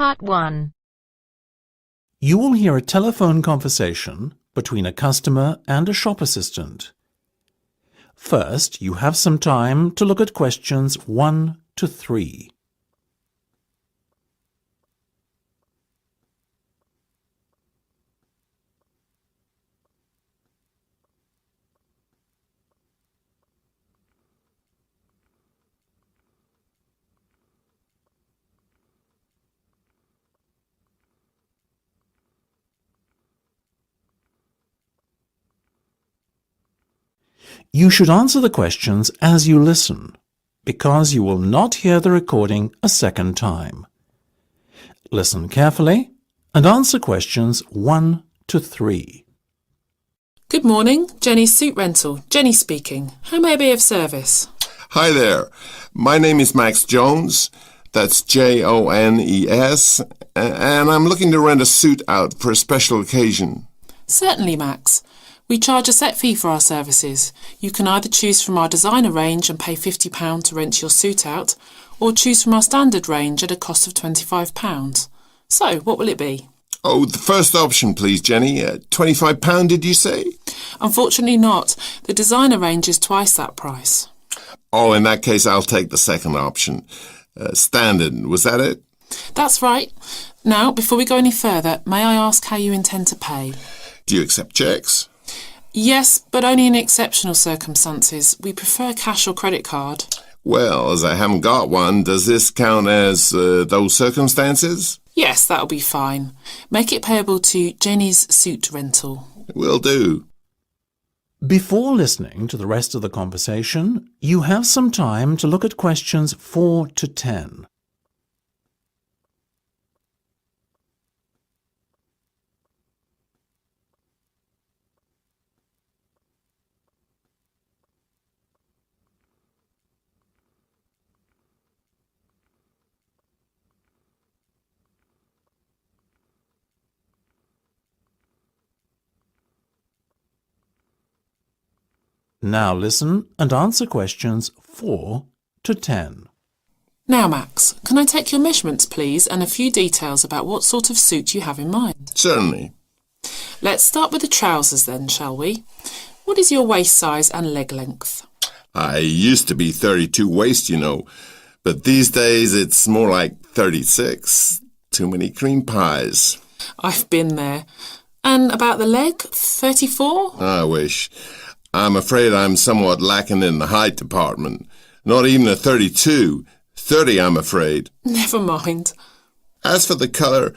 Part 1. You will hear a telephone conversation between a customer and a shop assistant. First, you have some time to look at questions 1 to 3. You should answer the questions as you listen, because you will not hear the recording a second time. Listen carefully and answer questions 1 to 3. Good morning, Jenny's Suit Rental. Jenny speaking. How may I be of service? Hi there. My name is Max Jones. That's Jones. And I'm looking to rent a suit out for a special occasion. Certainly, Max. We charge a set fee for our services. You can either choose from our designer range and pay £50 to rent your suit out, or choose from our standard range at a cost of £25. So, what will it be? Oh, the first option, please, Jenny. £25, did you say? Unfortunately not. The designer range is twice that price. Oh, in that case, I'll take the second option. Standard, was that it? That's right. Now, before we go any further, may I ask how you intend to pay? Do you accept cheques? Yes, but only in exceptional circumstances. We prefer cash or credit card. Well, as I haven't got one, does this count as those circumstances? Yes, that'll be fine. Make it payable to Jenny's Suit Rental. Will do. Before listening to the rest of the conversation, you have some time to look at questions 4 to 10. Now listen and answer questions 4 to 10. Now, Max, can I take your measurements, please, and a few details about what sort of suit you have in mind? Certainly. Let's start with the trousers then, shall we? What is your waist size and leg length? I used to be 32 waist, you know, but these days it's more like 36. Too many cream pies. I've been there. And about the leg, 34? I wish. I'm afraid I'm somewhat lacking in the height department. Not even a 32. 30, I'm afraid. Never mind. As for the colour,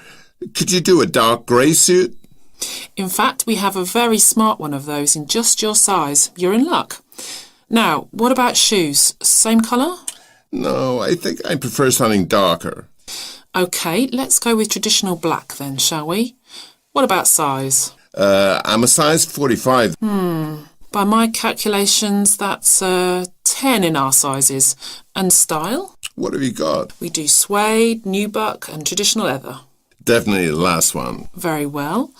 could you do a dark grey suit? In fact, we have a very smart one of those in just your size. You're in luck. Now, what about shoes? Same colour? No, I think I prefer something darker. OK, let's go with traditional black then, shall we? What about size? I'm a size 45. By my calculations, that's 10 in our sizes. And style? What have you got? We do suede, nubuck and traditional leather. Definitely the last one. Very well.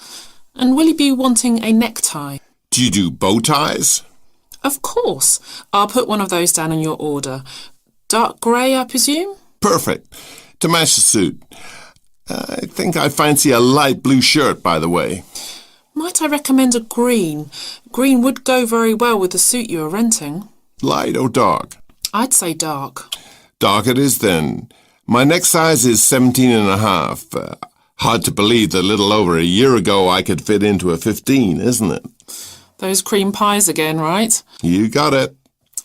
And will you be wanting a necktie? Do you do bow ties? Of course. I'll put one of those down in your order. Dark grey, I presume? Perfect. To match the suit. I think I fancy a light blue shirt, by the way. Might I recommend a green? Green would go very well with the suit you are renting. Light or dark? I'd say dark. Dark it is then. My neck size is 17 and a half. Hard to believe that a little over a year ago I could fit into a 15, isn't it? Those cream pies again, right? You got it.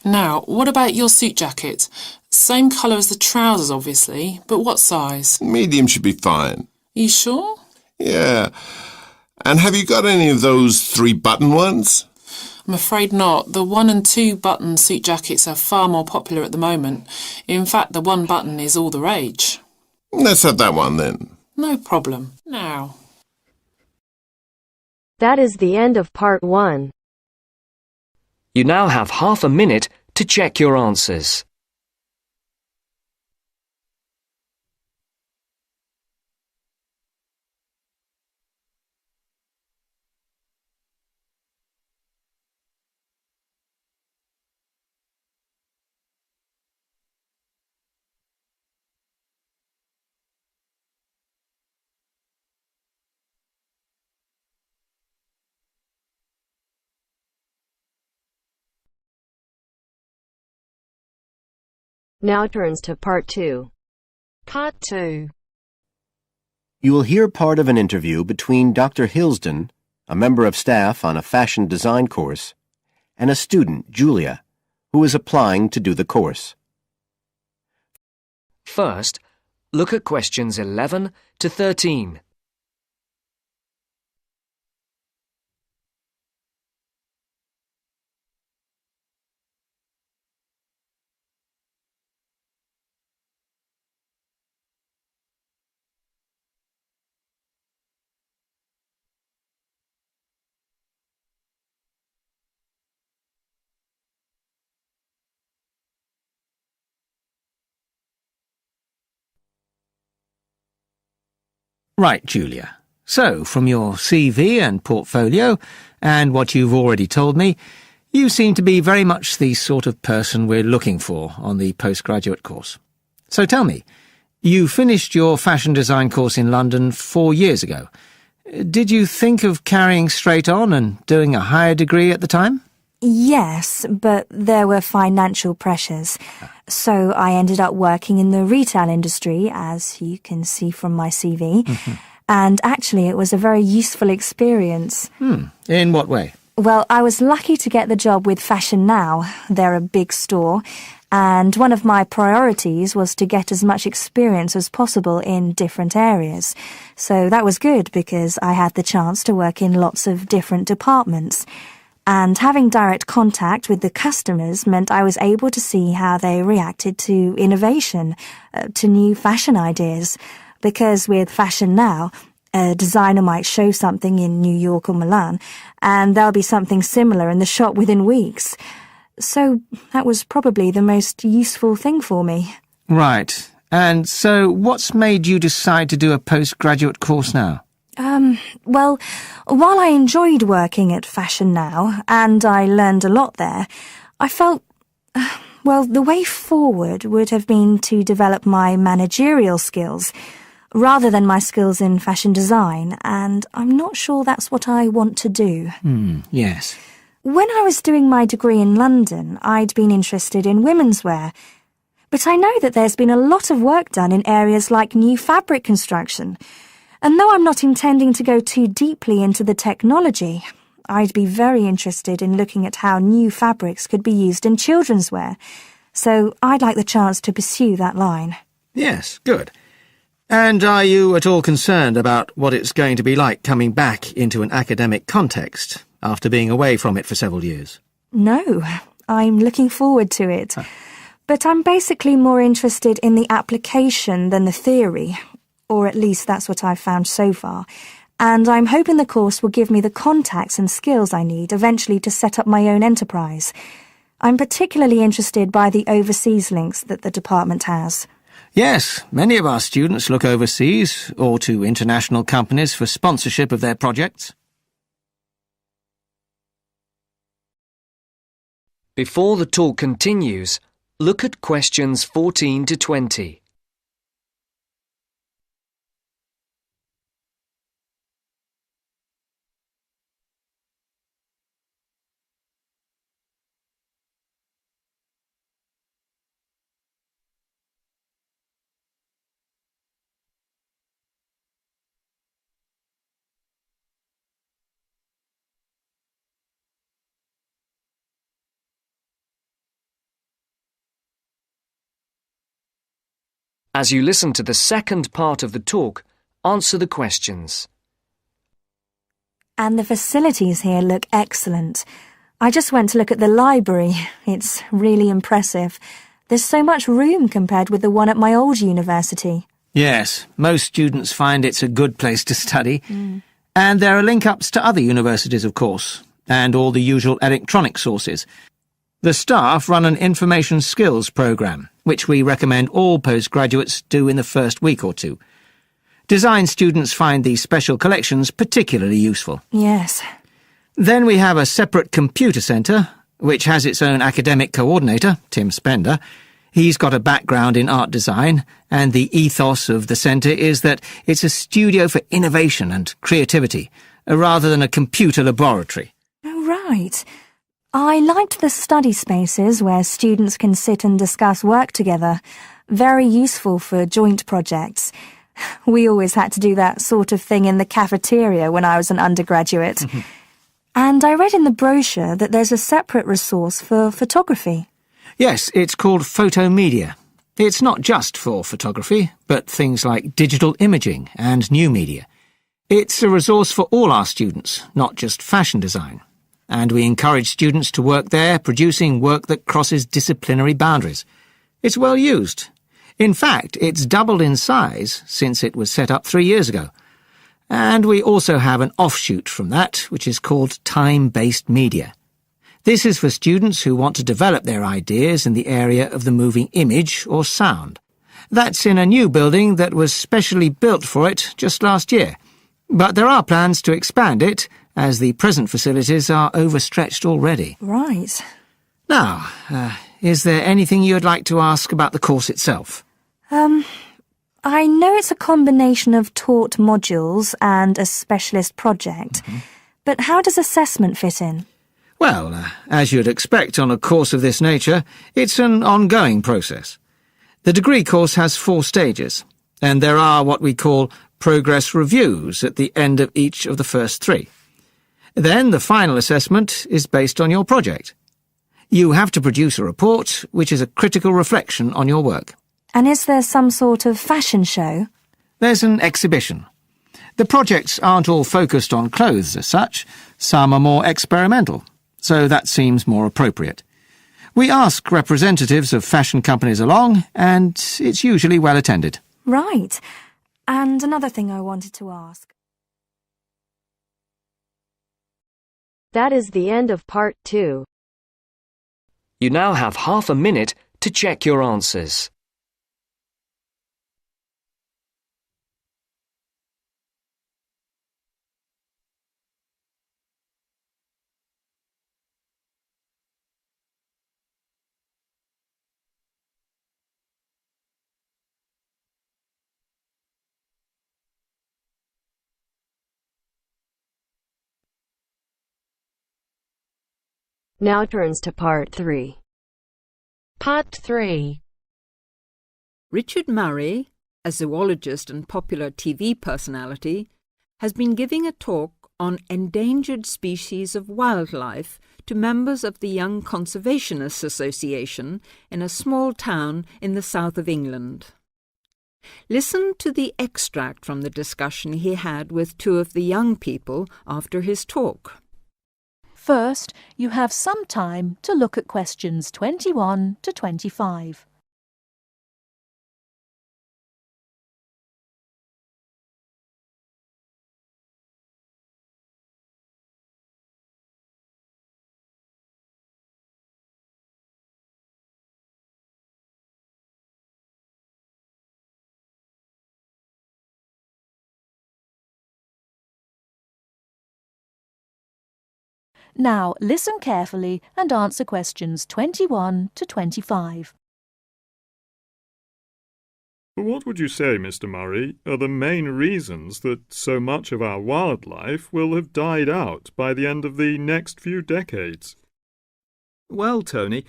Now, what about your suit jacket? Same colour as the trousers, obviously, but what size? Medium should be fine. You sure? Yeah. And have you got any of those 3-button ones? I'm afraid not. The 1 and 2 button suit jackets are far more popular at the moment. In fact, the 1 button is all the rage. Let's have that one then. No problem. Now. That is the end of part 1. You now have half a minute to check your answers. Now turns to Part 2. Part 2. You will hear part of an interview between Dr. Hilsden, a member of staff on a fashion design course, and a student, Julia, who is applying to do the course. First, look at questions 11 to 13. Right, Julia. So, from your CV and portfolio, and what you've already told me, you seem to be very much the sort of person we're looking for on the postgraduate course. So tell me, you finished your fashion design course in London 4 years ago. Did you think of carrying straight on and doing a higher degree at the time? Yes, but there were financial pressures. So I ended up working in the retail industry, as you can see from my CV. And actually it was a very useful experience. In what way? Well, I was lucky to get the job with Fashion Now. They're a big store. And one of my priorities was to get as much experience as possible in different areas. So that was good because I had the chance to work in lots of different departments. And having direct contact with the customers meant I was able to see how they reacted to innovation, to new fashion ideas. Because with Fashion Now, a designer might show something in New York or Milan, and there'll be something similar in the shop within weeks. So that was probably the most useful thing for me. Right. And so what's made you decide to do a postgraduate course now? Well, while I enjoyed working at Fashion Now, and I learned a lot there, I felt, well, the way forward would have been to develop my managerial skills, rather than my skills in fashion design, and I'm not sure that's what I want to do. Yes. When I was doing my degree in London, I'd been interested in women's wear, but I know that there's been a lot of work done in areas like new fabric construction. And though I'm not intending to go too deeply into the technology, I'd be very interested in looking at how new fabrics could be used in children's wear. So I'd like the chance to pursue that line. Yes, good. And are you at all concerned about what it's going to be like coming back into an academic context after being away from it for several years? No, I'm looking forward to it. But I'm basically more interested in the application than the theory. Or at least that's what I've found so far, and I'm hoping the course will give me the contacts and skills I need eventually to set up my own enterprise. I'm particularly interested by the overseas links that the department has. Yes, many of our students look overseas or to international companies for sponsorship of their projects. Before the talk continues, look at questions 14 to 20. As you listen to the second part of the talk, answer the questions. And the facilities here look excellent. I just went to look at the library. It's really impressive. There's so much room compared with the one at my old university. Yes, most students find it's a good place to study. And there are link-ups to other universities, of course, and all the usual electronic sources. The staff run an information skills programme, which we recommend all postgraduates do in the first week or two. Design students find these special collections particularly useful. Yes. Then we have a separate computer centre, which has its own academic coordinator, Tim Spender. He's got a background in art design, and the ethos of the centre is that it's a studio for innovation and creativity, rather than a computer laboratory. Oh, right. I liked the study spaces where students can sit and discuss work together. Very useful for joint projects. We always had to do that sort of thing in the cafeteria when I was an undergraduate. And I read in the brochure that there's a separate resource for photography. Yes, it's called Photomedia. It's not just for photography, but things like digital imaging and new media. It's a resource for all our students, not just fashion design. And we encourage students to work there, producing work that crosses disciplinary boundaries. It's well used. In fact, it's doubled in size since it was set up 3 years ago. And we also have an offshoot from that, which is called time-based media. This is for students who want to develop their ideas in the area of the moving image or sound. That's in a new building that was specially built for it just last year. But there are plans to expand it, as the present facilities are overstretched already. Right. Now, is there anything you'd like to ask about the course itself? I know it's a combination of taught modules and a specialist project. But how does assessment fit in? Well, as you'd expect on a course of this nature, it's an ongoing process. The degree course has 4 stages, and there are what we call progress reviews at the end of each of the first 3. Then the final assessment is based on your project. You have to produce a report, which is a critical reflection on your work. And is there some sort of fashion show? There's an exhibition. The projects aren't all focused on clothes as such. Some are more experimental, so that seems more appropriate. We ask representatives of fashion companies along, and it's usually well attended. Right. And another thing I wanted to ask. That is the end of part 2. You now have half a minute to check your answers. Now turns to part 3. Part 3. Richard Murray, a zoologist and popular TV personality, has been giving a talk on endangered species of wildlife to members of the Young Conservationists Association in a small town in the south of England. Listen to the extract from the discussion he had with 2 of the young people after his talk. First, you have some time to look at questions 21 to 25. Now, listen carefully and answer questions 21 to 25. What would you say, Mr. Murray, are the main reasons that so much of our wildlife will have died out by the end of the next few decades? Well, Tony,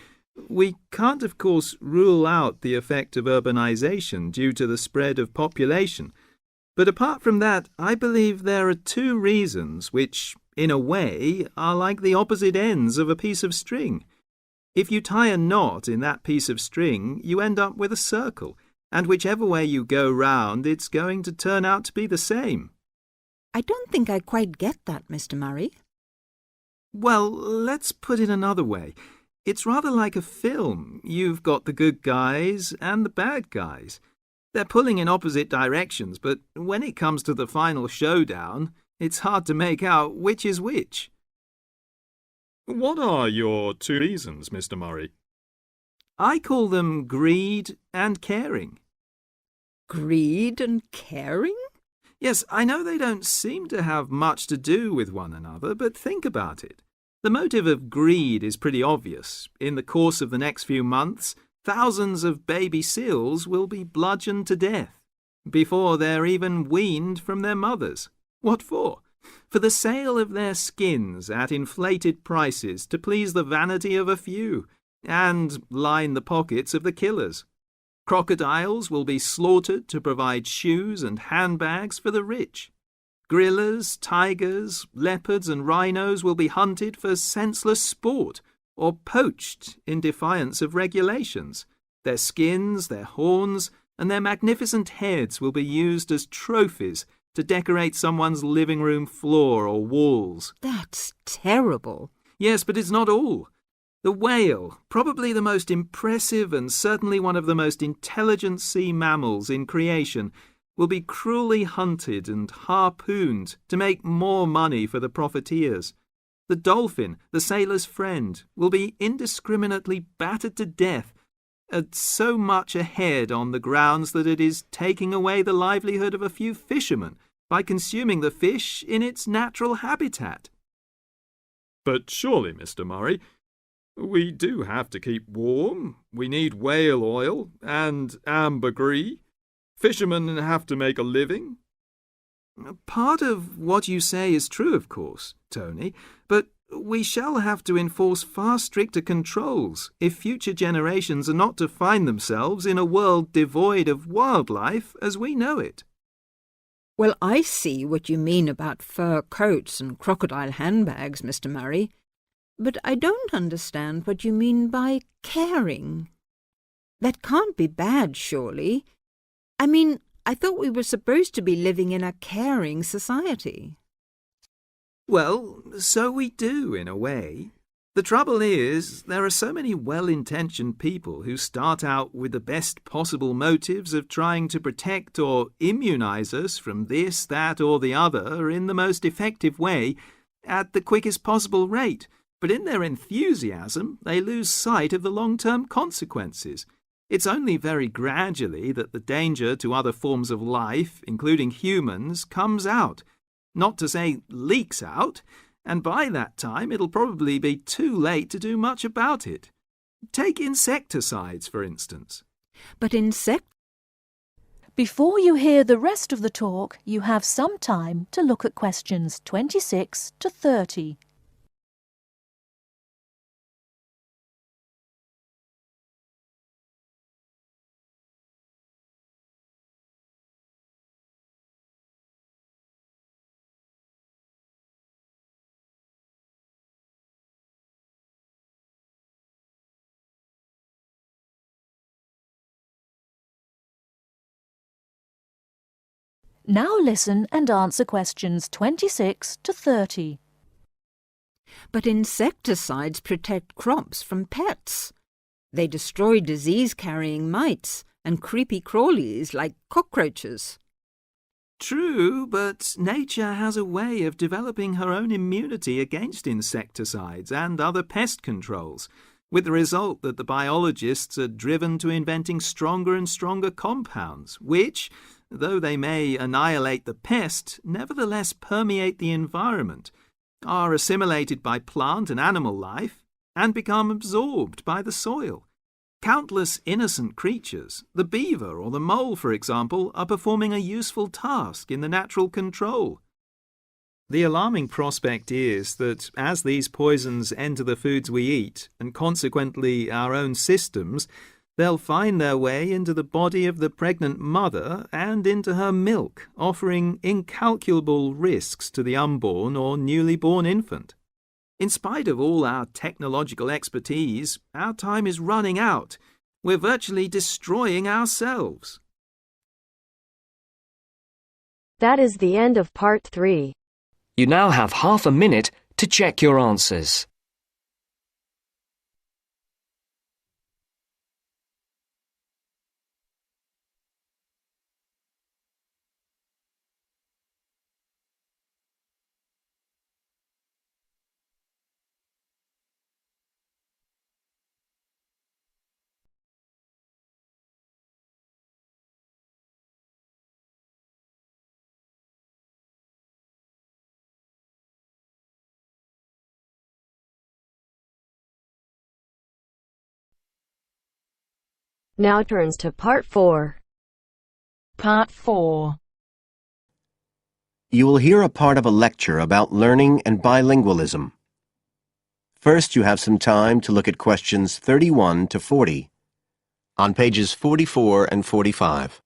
we can't, of course, rule out the effect of urbanization due to the spread of population. But apart from that, I believe there are 2 reasons which, in a way, are like the opposite ends of a piece of string. If you tie a knot in that piece of string, you end up with a circle, and whichever way you go round, it's going to turn out to be the same. I don't think I quite get that, Mr. Murray. Well, let's put it another way. It's rather like a film. You've got the good guys and the bad guys. They're pulling in opposite directions, but when it comes to the final showdown, it's hard to make out which is which. What are your 2 reasons, Mr. Murray? I call them greed and caring. Greed and caring? Yes, I know they don't seem to have much to do with one another, but think about it. The motive of greed is pretty obvious. In the course of the next few months, thousands of baby seals will be bludgeoned to death before they're even weaned from their mothers. What for? for the sale of their skins at inflated prices to please the vanity of a few and line the pockets of the killers. Crocodiles will be slaughtered to provide shoes and handbags for the rich. Gorillas, tigers, leopards and rhinos will be hunted for senseless sport or poached in defiance of regulations. Their skins, their horns, and their magnificent heads will be used as trophies to decorate someone's living room floor or walls. That's terrible. Yes, but it's not all. The whale, probably the most impressive and certainly one of the most intelligent sea mammals in creation, will be cruelly hunted and harpooned to make more money for the profiteers. The dolphin, the sailor's friend, will be indiscriminately battered to death at so much a head on the grounds that it is taking away the livelihood of a few fishermen by consuming the fish in its natural habitat. But surely, Mr. Murray, we do have to keep warm. We need whale oil and ambergris. Fishermen have to make a living. Part of what you say is true, of course, Tony, but we shall have to enforce far stricter controls if future generations are not to find themselves in a world devoid of wildlife as we know it. Well, I see what you mean about fur coats and crocodile handbags, Mr. Murray, but I don't understand what you mean by caring. That can't be bad, surely. I mean, I thought we were supposed to be living in a caring society. Well, so we do, in a way. The trouble is, there are so many well-intentioned people who start out with the best possible motives of trying to protect or immunize us from this, that, or the other in the most effective way, at the quickest possible rate. But in their enthusiasm, they lose sight of the long-term consequences. It's only very gradually that the danger to other forms of life, including humans, comes out. Not to say leaks out, and by that time it'll probably be too late to do much about it. Take insecticides, for instance. But Before you hear the rest of the talk, you have some time to look at questions 26 to 30. Now listen and answer questions 26 to 30. But insecticides protect crops from pests. They destroy disease-carrying mites and creepy crawlies like cockroaches. True, but nature has a way of developing her own immunity against insecticides and other pest controls, with the result that the biologists are driven to inventing stronger and stronger compounds, which, though they may annihilate the pest, nevertheless permeate the environment, are assimilated by plant and animal life, and become absorbed by the soil. Countless innocent creatures, the beaver or the mole, for example, are performing a useful task in the natural control. The alarming prospect is that as these poisons enter the foods we eat, and consequently our own systems, they'll find their way into the body of the pregnant mother and into her milk, offering incalculable risks to the unborn or newly born infant. In spite of all our technological expertise, our time is running out. We're virtually destroying ourselves. That is the end of part 3. You now have half a minute to check your answers. Now turns to part 4. Part 4. You will hear a part of a lecture about learning and bilingualism. First, you have some time to look at questions 31 to 40 on pages 44 and 45.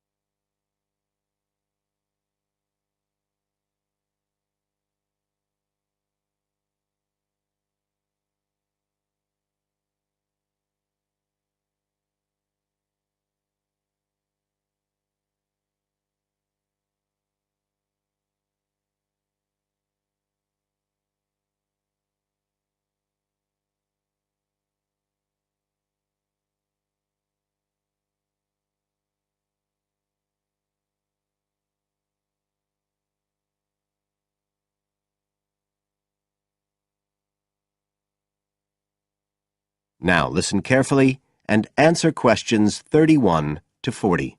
Now listen carefully and answer questions 31 to 40.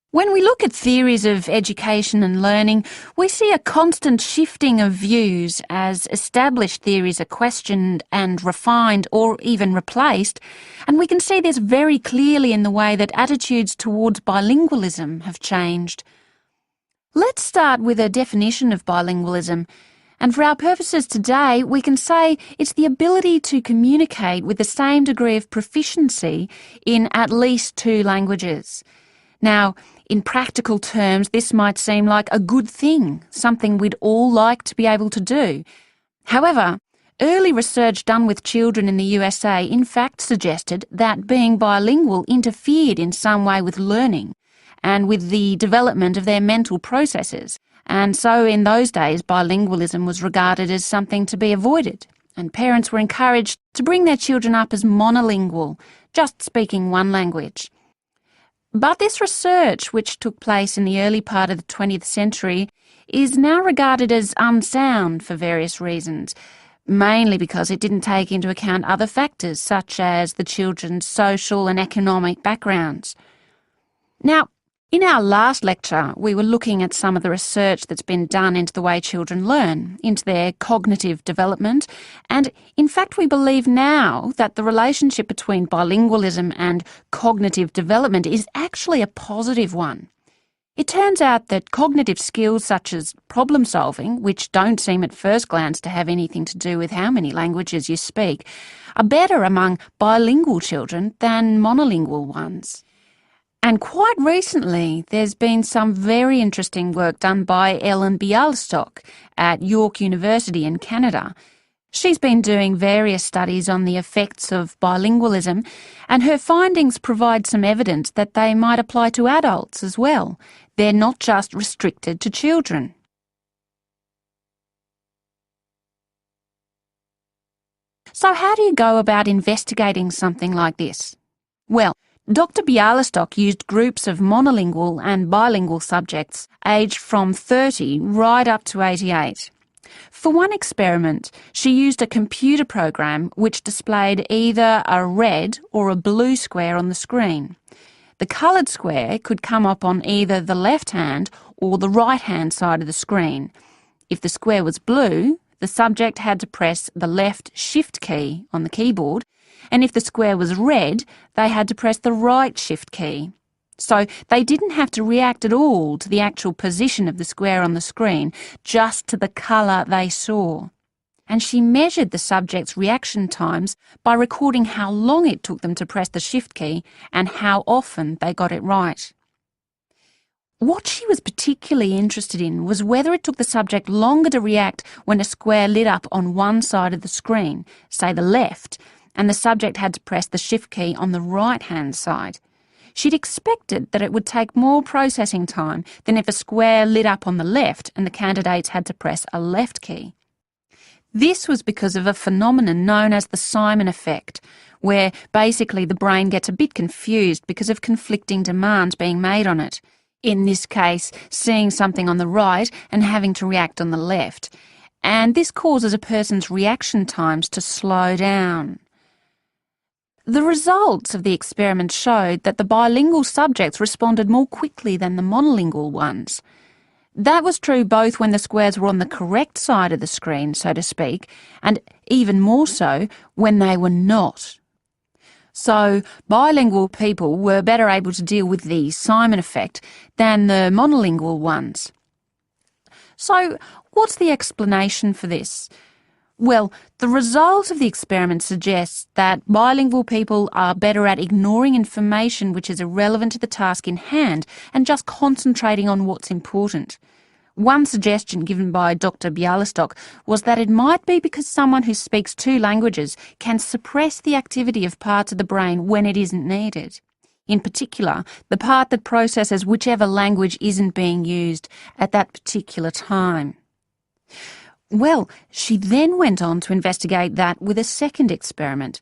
When we look at theories of education and learning, we see a constant shifting of views as established theories are questioned and refined or even replaced, and we can see this very clearly in the way that attitudes towards bilingualism have changed. Let's start with a definition of bilingualism. And for our purposes today, we can say it's the ability to communicate with the same degree of proficiency in at least two languages. Now, in practical terms, this might seem like a good thing, something we'd all like to be able to do. However, early research done with children in the USA in fact suggested that being bilingual interfered in some way with learning and with the development of their mental processes. And so in those days, bilingualism was regarded as something to be avoided, and parents were encouraged to bring their children up as monolingual, just speaking one language. But this research, which took place in the early part of the 20th century, is now regarded as unsound for various reasons, mainly because it didn't take into account other factors such as the children's social and economic backgrounds. Now, in our last lecture, we were looking at some of the research that's been done into the way children learn, into their cognitive development, and in fact we believe now that the relationship between bilingualism and cognitive development is actually a positive one. It turns out that cognitive skills such as problem solving, which don't seem at first glance to have anything to do with how many languages you speak, are better among bilingual children than monolingual ones. And quite recently, there's been some very interesting work done by Ellen Bialystok at York University in Canada. She's been doing various studies on the effects of bilingualism, and her findings provide some evidence that they might apply to adults as well. They're not just restricted to children. So how do you go about investigating something like this? Well, Dr. Bialystok used groups of monolingual and bilingual subjects aged from 30 right up to 88. For one experiment, she used a computer program which displayed either a red or a blue square on the screen. The coloured square could come up on either the left-hand or the right-hand side of the screen. If the square was blue, the subject had to press the left Shift key on the keyboard, and if the square was red, they had to press the right Shift key. So they didn't have to react at all to the actual position of the square on the screen, just to the colour they saw. And she measured the subjects' reaction times by recording how long it took them to press the Shift key and how often they got it right. What she was particularly interested in was whether it took the subject longer to react when a square lit up on one side of the screen, say the left, and the subject had to press the Shift key on the right-hand side. She'd expected that it would take more processing time than if a square lit up on the left and the candidates had to press a left key. This was because of a phenomenon known as the Simon effect, where basically the brain gets a bit confused because of conflicting demands being made on it. In this case, seeing something on the right and having to react on the left. And this causes a person's reaction times to slow down. The results of the experiment showed that the bilingual subjects responded more quickly than the monolingual ones. That was true both when the squares were on the correct side of the screen, so to speak, and even more so when they were not. So bilingual people were better able to deal with the Simon effect than the monolingual ones. So what's the explanation for this? Well, the result of the experiment suggests that bilingual people are better at ignoring information which is irrelevant to the task in hand and just concentrating on what's important. One suggestion given by Dr. Bialystok was that it might be because someone who speaks two languages can suppress the activity of parts of the brain when it isn't needed. In particular, the part that processes whichever language isn't being used at that particular time. Well, she then went on to investigate that with a second experiment.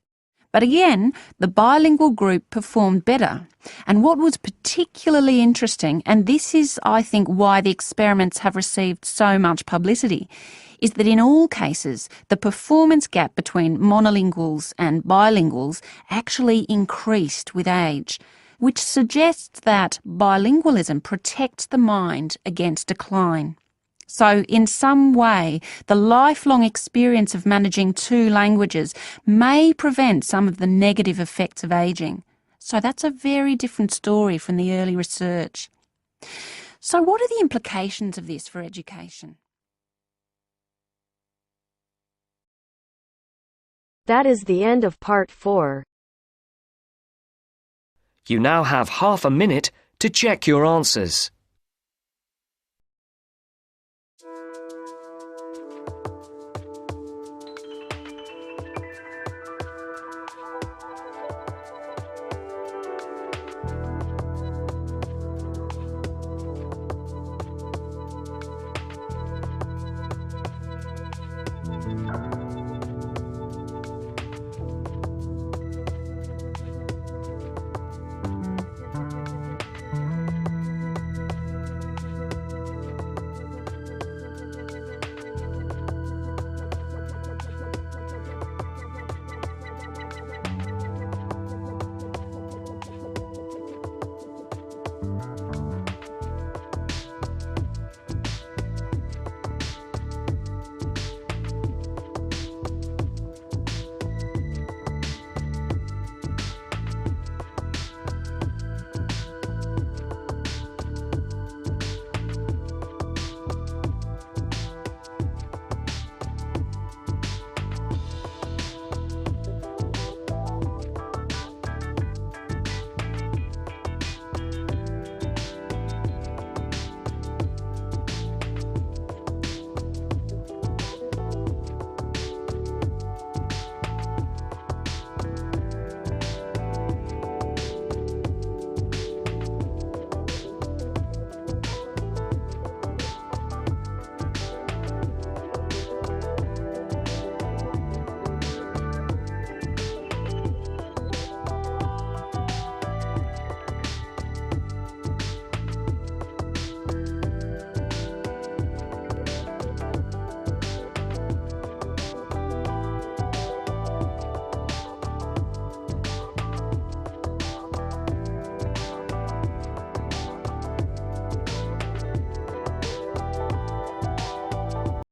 But again, the bilingual group performed better. And what was particularly interesting, and this is, I think, why the experiments have received so much publicity, is that in all cases, the performance gap between monolinguals and bilinguals actually increased with age, which suggests that bilingualism protects the mind against decline. So, in some way, the lifelong experience of managing two languages may prevent some of the negative effects of ageing. So that's a very different story from the early research. So what are the implications of this for education? That is the end of part 4. You now have half a minute to check your answers.